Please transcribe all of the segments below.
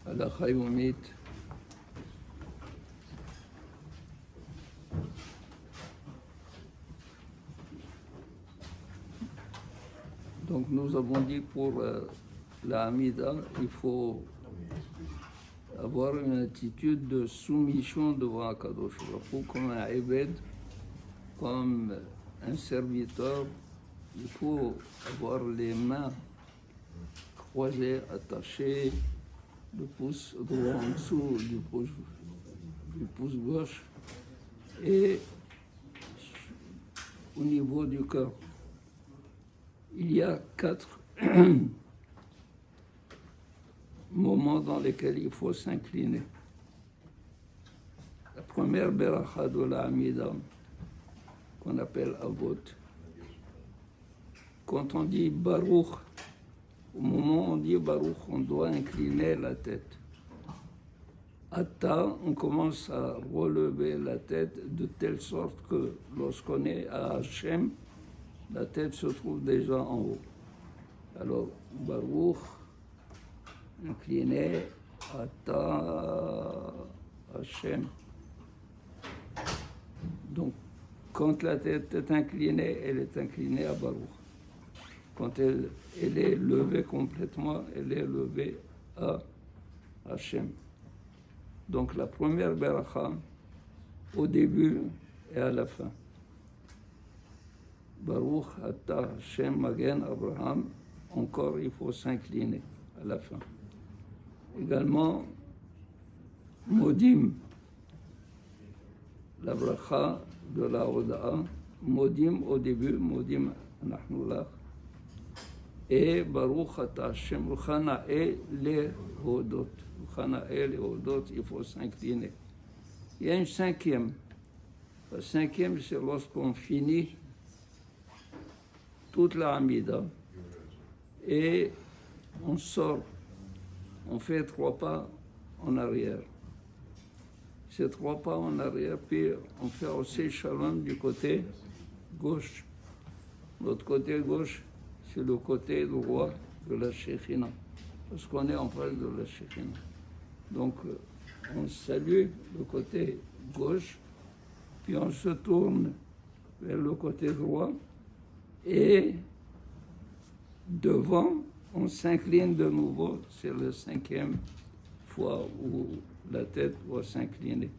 על החיומית. Donc nous avons dit pour la Hamida, il faut avoir une attitude de soumission devant Akadosh Baruch Hu, comme un Ebed, comme un serviteur. Il faut avoir les mains croisées, attachées, le pouce droit en dessous du pouce gauche et au niveau du cœur. Il y a 4 moments dans lesquels il faut s'incliner. La première beracha de la Hamida, qu'on appelle Avot, quand on dit Baruch, au moment où on dit Baruch, on doit incliner la tête. Atta, on commence à relever la tête de telle sorte que lorsqu'on est à Hachem, la tête se trouve déjà en haut. Alors, Baruch, incliné, Atta, Hachem. Donc, quand la tête est inclinée, elle est inclinée à Baruch. Quand elle est levée complètement, elle est levée à Hachem. Donc, la première beracha, au début et à la fin. Baruch Ata Hashem Magen Abraham, encore il faut s'incliner à la fin. Également, Modim, la bracha de la Oda'a, Modim au début, Modim Anahnullah, et Baruch Ata Hashem Ruchanae le Hodot. Ruchanae le Hodot, il faut s'incliner. Il y a une cinquième. La cinquième, c'est lorsqu'on finit toute la Hamida et on sort, on fait 3 pas en arrière. Ces 3 pas en arrière, puis on fait aussi Shalom du côté gauche. L'autre côté gauche, c'est le côté droit de la Shekhina, parce qu'on est en face de la Shekhina. Donc on salue le côté gauche, puis on se tourne vers le côté droit, et devant, on s'incline de nouveau. C'est la 5e fois où la tête doit s'incliner.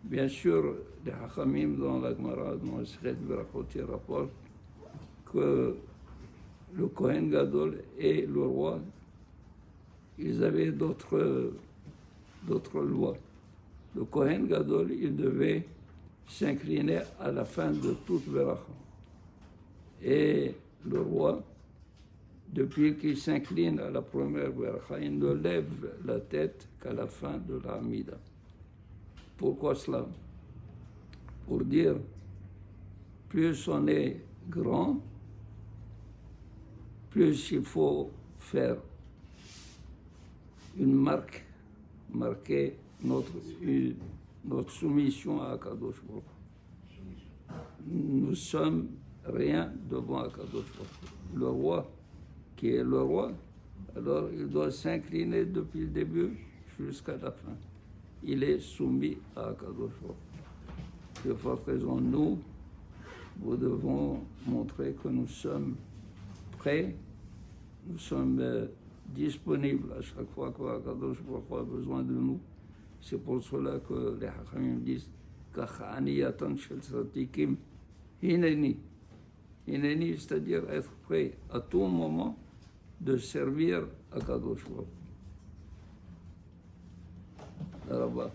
Bien sûr, les Hachamim dans la Gemara, dans le Sechet Berachot, rapportent que le Kohen Gadol et le roi, ils avaient d'autres lois. Le Kohen Gadol, il devait s'incliner à la fin de toute Beracha. Et le roi, depuis qu'il s'incline à la première beracha, il ne lève la tête qu'à la fin de la Hamida. Pourquoi cela? Pour dire, plus on est grand, plus il faut faire une marque, marquer notre soumission à Akadosh Baruch Hu. Nous sommes rien devant Akadosh Baruch Hu. Le roi, qui est le roi, alors il doit s'incliner depuis le début jusqu'à la fin. Il est soumis à Akadosh Baruch Hu. De forte raison, nous devons montrer que nous sommes prêts, nous sommes disponibles à chaque fois qu'Akadosh Baruch Hu a besoin de nous. C'est pour cela que les Hachamim disent Kachaniyatan shel tzadikim hineni. Hineni, c'est-à-dire être prêt à tout moment de servir Akadosh Baruch Hu.